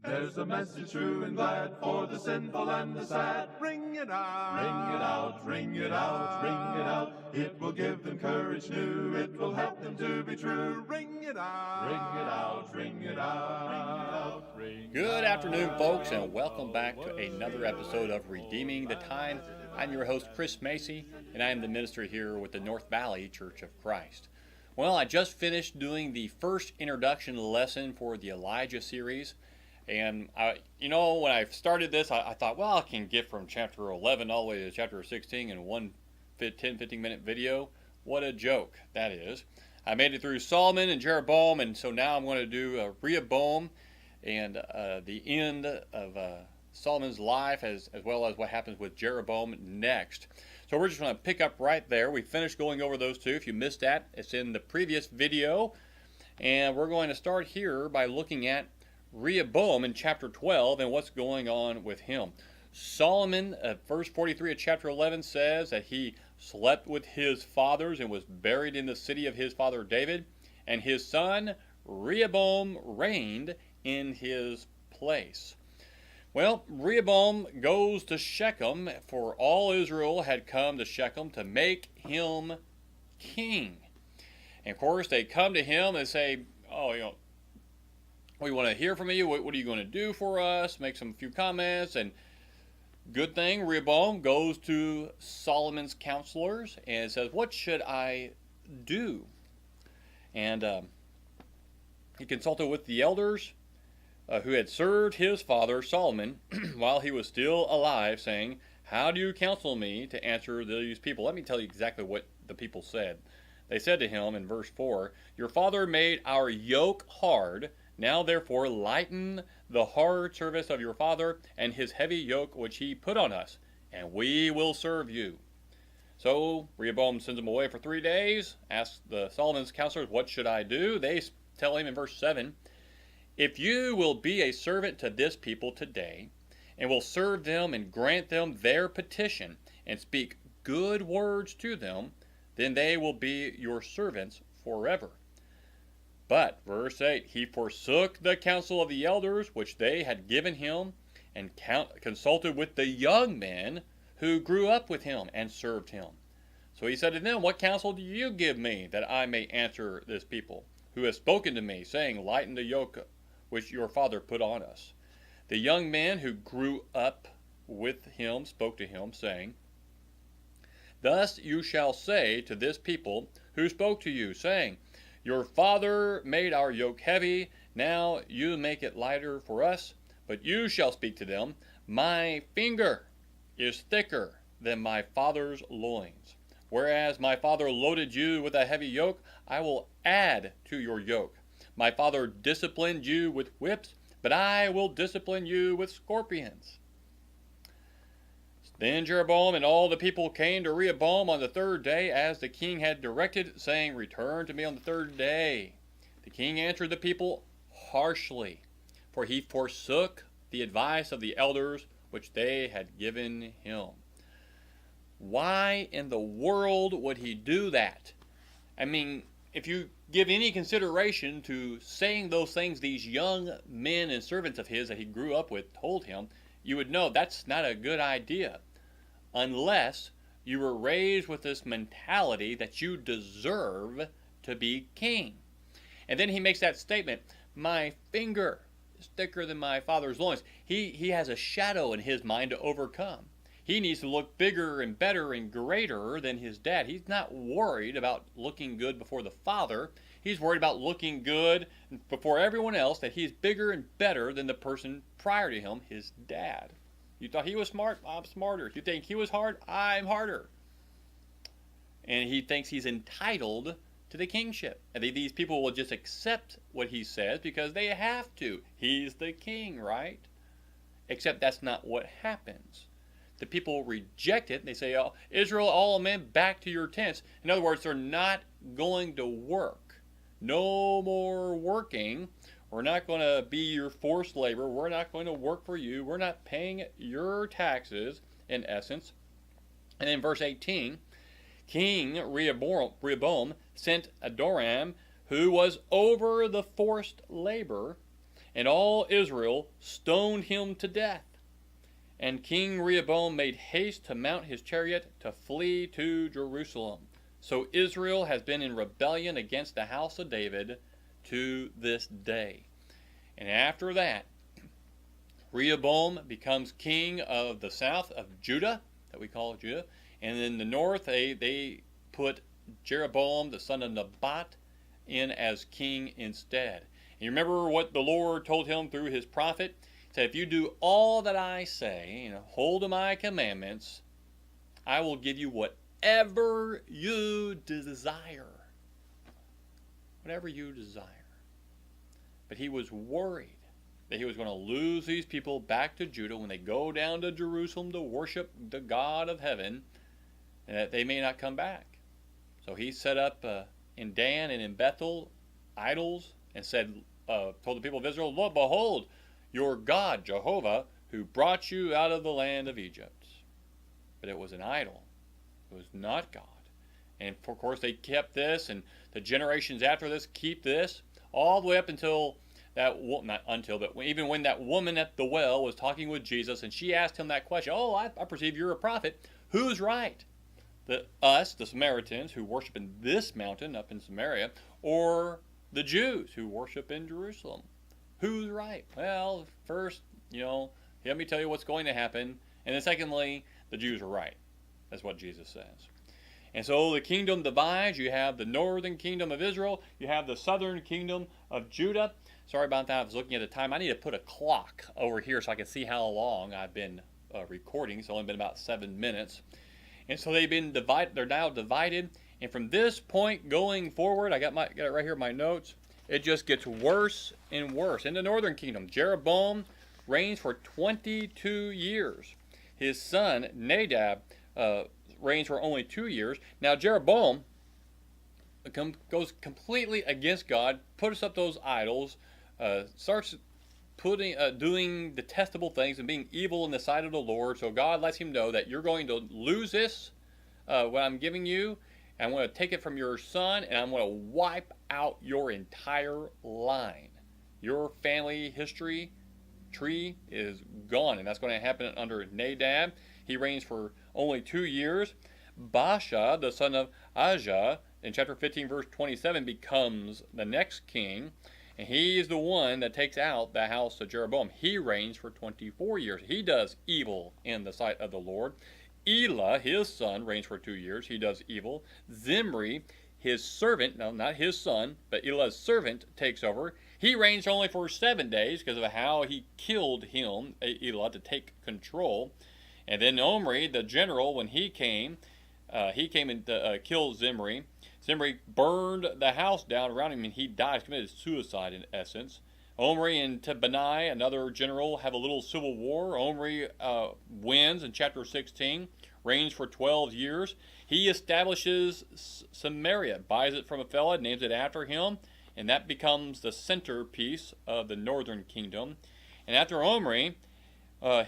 There's a message true and glad for the sinful and the sad. Ring it out, ring it out, ring it out, ring it out. It will give them courage new, it will help them to be true. Ring it out, ring it out, ring it out, ring it out. Good afternoon, folks, and welcome back to another episode of Redeeming the Time. I'm your host, Chris Macy, and I am the minister here with the North Valley Church of Christ. Well, I just finished doing the first introduction lesson for the Elijah series. And, when I started this, I thought, well, I can get from chapter 11 all the way to chapter 16 in one 10-15-minute video. What a joke that is. I made it through Solomon and Jeroboam, and so now I'm going to do Rehoboam and the end of Solomon's life, as well as what happens with Jeroboam next. So we're just going to pick up right there. We finished going over those two. If you missed that, it's in the previous video. And we're going to start here by looking at Rehoboam in chapter 12 and what's going on with him. Solomon, verse 43 of chapter 11 says that he slept with his fathers and was buried in the city of his father David, and his son Rehoboam reigned in his place. Well, Rehoboam goes to Shechem, for all Israel had come to Shechem to make him king. And of course, they come to him and say, we want to hear from you. What are you going to do for us? Make a few comments. And good thing, Rehoboam goes to Solomon's counselors and says, what should I do? And he consulted with the elders who had served his father Solomon while he was still alive, saying, how do you counsel me to answer these people? Let me tell you exactly what the people said. They said to him in verse 4, your father made our yoke hard. Now therefore lighten the hard service of your father and his heavy yoke which he put on us, and we will serve you. So Rehoboam sends him away for 3 days, asks the Solomon's counselors, what should I do? They tell him in verse 7, if you will be a servant to this people today, and will serve them and grant them their petition, and speak good words to them, then they will be your servants forever. But, verse 8, he forsook the counsel of the elders which they had given him, and consulted with the young men who grew up with him and served him. So he said to them, what counsel do you give me, that I may answer this people, who has spoken to me, saying, lighten the yoke which your father put on us? The young men who grew up with him spoke to him, saying, thus you shall say to this people who spoke to you, saying, your father made our yoke heavy, now you make it lighter for us. But you shall speak to them, my finger is thicker than my father's loins. Whereas my father loaded you with a heavy yoke, I will add to your yoke. My father disciplined you with whips, but I will discipline you with scorpions. Then Jeroboam and all the people came to Rehoboam on the 3rd day, as the king had directed, saying, return to me on the 3rd day. The king answered the people harshly, for he forsook the advice of the elders which they had given him. Why in the world would he do that? I mean, if you give any consideration to saying those things these young men and servants of his that he grew up with told him, you would know that's not a good idea. Unless you were raised with this mentality that you deserve to be king. And then he makes that statement, my finger is thicker than my father's loins. He has a shadow in his mind to overcome. He needs to look bigger and better and greater than his dad. He's not worried about looking good before the father. He's worried about looking good before everyone else, that he's bigger and better than the person prior to him, his dad. You thought he was smart? I'm smarter. You think he was hard? I'm harder. And he thinks he's entitled to the kingship. And these people will just accept what he says because they have to. He's the king, right? Except that's not what happens. The people reject it. They say, oh, Israel, all men, back to your tents. In other words, they're not going to work. No more working. We're not going to be your forced labor. We're not going to work for you. We're not paying your taxes, in essence. And in verse 18, King Rehoboam sent Adoram, who was over the forced labor, and all Israel stoned him to death. And King Rehoboam made haste to mount his chariot to flee to Jerusalem. So Israel has been in rebellion against the house of David to this day. And after that, Rehoboam becomes king of the south of Judah, that we call Judah. And in the north, they put Jeroboam, the son of Nebat, in as king instead. And you remember what the Lord told him through his prophet? He said, if you do all that I say, hold to my commandments, I will give you whatever you desire. Whatever you desire. But he was worried that he was going to lose these people back to Judah when they go down to Jerusalem to worship the God of heaven, and that they may not come back. So he set up in Dan and in Bethel idols and said, told the people of Israel, Lord, behold, your God, Jehovah, who brought you out of the land of Egypt. But it was an idol. It was not God. And of course they kept this, and the generations after this keep this, all the way up until even when that woman at the well was talking with Jesus and she asked him that question, I perceive you're a prophet. Who's right? Us, the Samaritans, who worship in this mountain up in Samaria, or the Jews who worship in Jerusalem? Who's right? Well, first, let me tell you what's going to happen. And then secondly, the Jews are right. That's what Jesus says. And so the kingdom divides. You have the northern kingdom of Israel. You have the southern kingdom of Judah. Sorry about that. I was looking at the time. I need to put a clock over here so I can see how long I've been recording. It's only been about 7 minutes. And so they've been divided. They're now divided. And from this point going forward, I got it right here in my notes. It just gets worse and worse. In the northern kingdom, Jeroboam reigns for 22 years. His son Nadab reigns for only 2 years. Now Jeroboam goes completely against God, puts up those idols, starts doing detestable things and being evil in the sight of the Lord. So God lets him know that you're going to lose this, what I'm giving you. I'm going to take it from your son, and I'm going to wipe out your entire line. Your family history tree is gone, and that's going to happen under Nadab. He reigns for only 2 years. Baasha, the son of Ahijah, in chapter 15, verse 27, becomes the next king, and he is the one that takes out the house of Jeroboam. He reigns for 24 years. He does evil in the sight of the Lord. Elah, his son, reigns for 2 years. He does evil. Zimri, his servant, no, not his son, but Elah's servant, takes over. He reigns only for 7 days because of how he killed him, Elah, to take control. And then Omri, the general, when he came and killed Zimri. Zimri burned the house down around him, and he died, committed suicide in essence. Omri and Tibni, another general, have a little civil war. Omri wins in chapter 16, reigns for 12 years. He establishes Samaria, buys it from a fella, names it after him, and that becomes the centerpiece of the northern kingdom. And after Omri,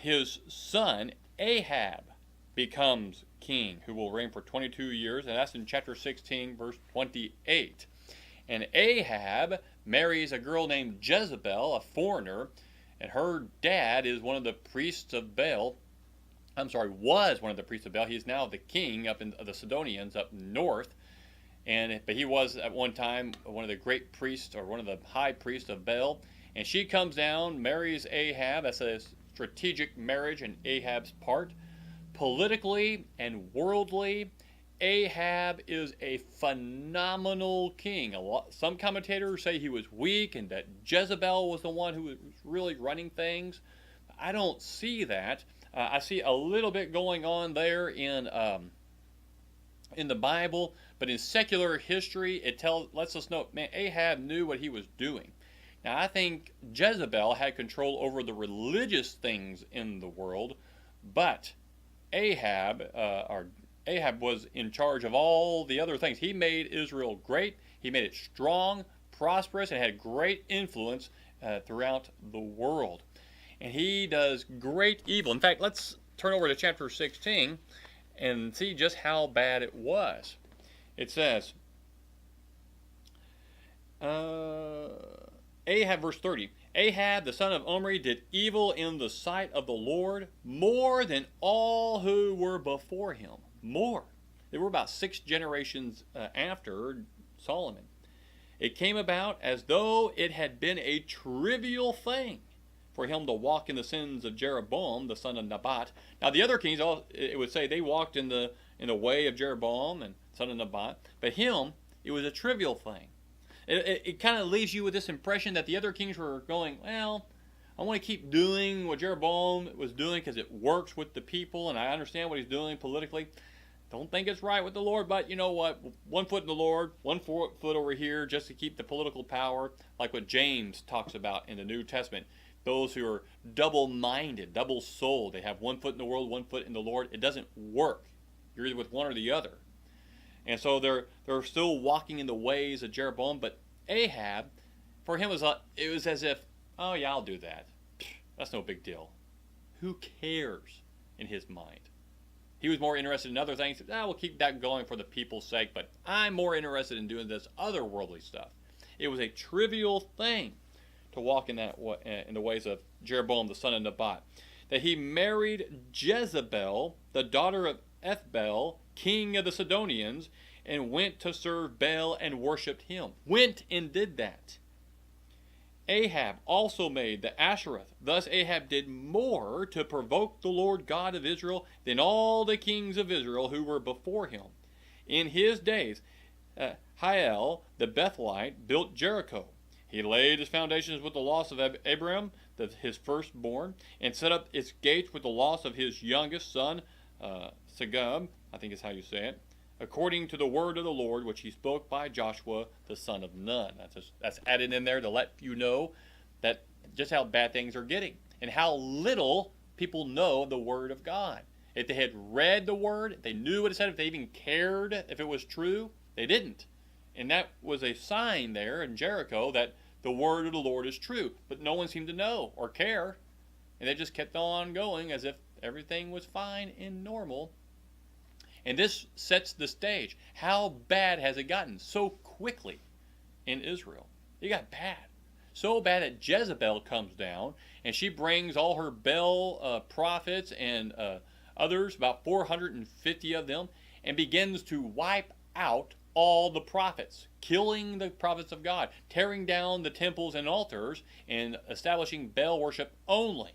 his son Ahab becomes king, who will reign for 22 years, and that's in chapter 16, verse 28. And Ahab marries a girl named Jezebel, a foreigner, and her dad is one of the priests of Baal. Was one of the priests of Baal. He's now the king up in the Sidonians up north, but he was at one time one of the great priests, or one of the high priests of Baal. And she comes down, marries Ahab. That's a strategic marriage on Ahab's part. Politically and worldly, Ahab is a phenomenal king. Some commentators say he was weak and that Jezebel was the one who was really running things. I don't see that. I see a little bit going on there in the Bible, but in secular history, lets us know, man, Ahab knew what he was doing. Now, I think Jezebel had control over the religious things in the world, but Ahab was in charge of all the other things. He made Israel great. He made it strong, prosperous, and had great influence throughout the world. And he does great evil. In fact, let's turn over to chapter 16 and see just how bad it was. It says, Ahab, verse 30, Ahab, the son of Omri, did evil in the sight of the Lord more than all who were before him. More. They were about 6 generations after Solomon. It came about as though it had been a trivial thing for him to walk in the sins of Jeroboam, the son of Nebat. Now the other kings, it would say they walked in the way of Jeroboam and son of Nebat, but him, it was a trivial thing. It kind of leaves you with this impression that the other kings were going, well, I want to keep doing what Jeroboam was doing because it works with the people and I understand what he's doing politically. Don't think it's right with the Lord, but you know what? 1 foot in the Lord, 1 foot over here just to keep the political power, like what James talks about in the New Testament. Those who are double-minded, double-souled, they have 1 foot in the world, 1 foot in the Lord. It doesn't work. You're either with one or the other. And so they're still walking in the ways of Jeroboam, but Ahab, for him, it was as if, oh yeah, I'll do that. That's no big deal. Who cares in his mind? He was more interested in other things. We'll keep that going for the people's sake, but I'm more interested in doing this other worldly stuff. It was a trivial thing to walk in the ways of Jeroboam, the son of Nebat. That he married Jezebel, the daughter of Ethbaal, king of the Sidonians, and went to serve Baal and worshipped him. Went and did that. Ahab also made the Ashereth. Thus Ahab did more to provoke the Lord God of Israel than all the kings of Israel who were before him. In his days, Hiel the Bethelite built Jericho. He laid his foundations with the loss of Abraham, his firstborn, and set up its gates with the loss of his youngest son, Segub, I think is how you say it, according to the word of the Lord, which he spoke by Joshua, the son of Nun. That's added in there to let you know that just how bad things are getting and how little people know the word of God. If they had read the word, if they knew what it said, if they even cared if it was true, they didn't. And that was a sign there in Jericho that the word of the Lord is true. But no one seemed to know or care. And they just kept on going as if everything was fine and normal. And this sets the stage. How bad has it gotten so quickly in Israel? It got bad. So bad that Jezebel comes down and she brings all her Baal prophets and others, about 450 of them, and begins to wipe out all the prophets, killing the prophets of God, tearing down the temples and altars, and establishing Baal worship only.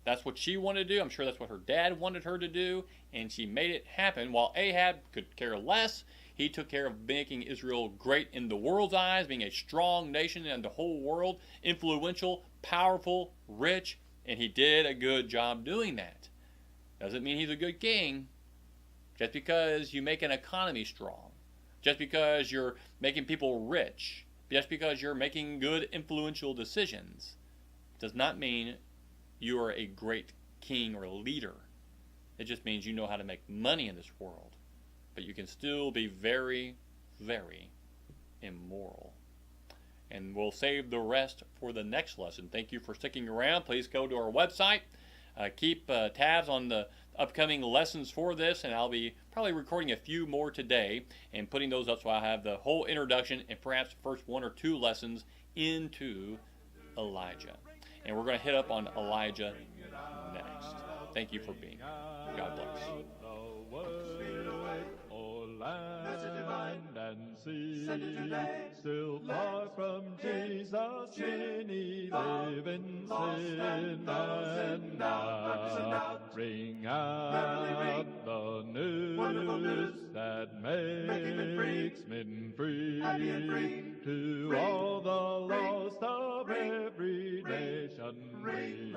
That's what she wanted to do. I'm sure that's what her dad wanted her to do, and she made it happen. While Ahab could care less, he took care of making Israel great in the world's eyes, being a strong nation in the whole world, influential, powerful, rich, and he did a good job doing that. Doesn't mean he's a good king. Just because you make an economy strong, just because you're making people rich, just because you're making good influential decisions, does not mean you are a great king or leader. It just means you know how to make money in this world. But you can still be very, very immoral. And we'll save the rest for the next lesson. Thank you for sticking around. Please go to our website. Keep tabs on the upcoming lessons for this, and I'll be probably recording a few more today and putting those up so I have the whole introduction and perhaps the first 1 or 2 lessons into Elijah. And we're going to hit up on Elijah next. Thank you for being here. God bless. And sea, still far from Jesus, many live in sin and doubt. Ring out the news that makes men free, to all the lost of every nation. Ring